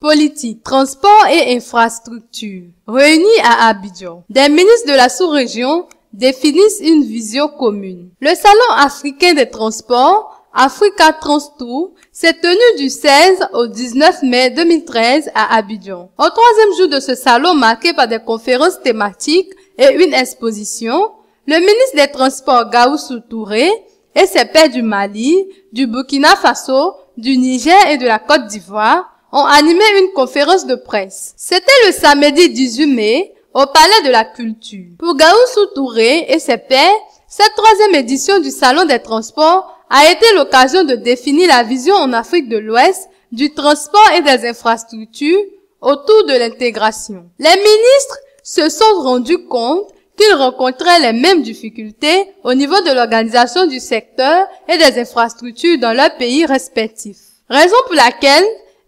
politique, transport et infrastructure. Réunis à Abidjan, des ministres de la sous-région définissent une vision commune. Le Salon africain des transports, Africa Trans Tour, s'est tenu du 16 au 19 mai 2013 à Abidjan. Au troisième jour de ce salon marqué par des conférences thématiques et une exposition, le ministre des Transports Gaoussou Touré et ses pairs du Mali, du Burkina Faso, du Niger et de la Côte d'Ivoire ont animé une conférence de presse. C'était le samedi 18 mai au Palais de la Culture. Pour Gaoussou Touré et ses pairs, cette troisième édition du Salon des Transports a été l'occasion de définir la vision en Afrique de l'Ouest du transport et des infrastructures autour de l'intégration. Les ministres se sont rendus compte qu'ils rencontraient les mêmes difficultés au niveau de l'organisation du secteur et des infrastructures dans leurs pays respectifs. Raison pour laquelle,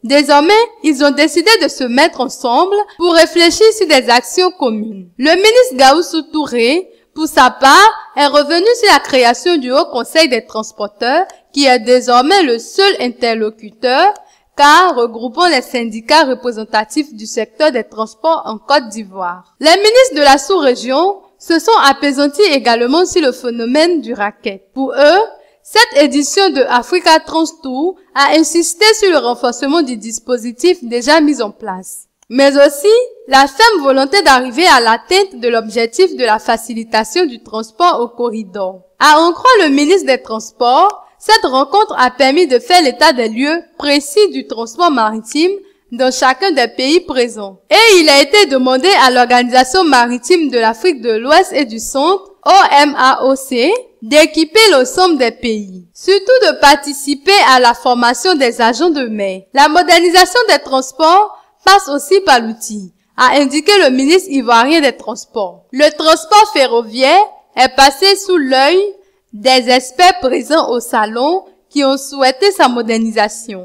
désormais, ils ont décidé de se mettre ensemble pour réfléchir sur des actions communes. Le ministre Gaoussou Touré, pour sa part, est revenu sur la création du Haut Conseil des transporteurs, qui est désormais le seul interlocuteur, car regroupant les syndicats représentatifs du secteur des transports en Côte d'Ivoire. Les ministres de la sous-région se sont apaisantis également sur le phénomène du racket. Pour eux, cette édition de Africa Trans Tour a insisté sur le renforcement du dispositif déjà mis en place, mais aussi la ferme volonté d'arriver à l'atteinte de l'objectif de la facilitation du transport au corridor. À en croire le ministre des Transports, cette rencontre a permis de faire l'état des lieux précis du transport maritime dans chacun des pays présents. Et il a été demandé à l'Organisation maritime de l'Afrique de l'Ouest et du Centre, OMAOC, d'équiper l'ensemble des pays, surtout de participer à la formation des agents de mer. La modernisation des transports passe aussi par l'outil, a indiqué le ministre ivoirien des Transports. Le transport ferroviaire est passé sous l'œil des experts présents au salon qui ont souhaité sa modernisation.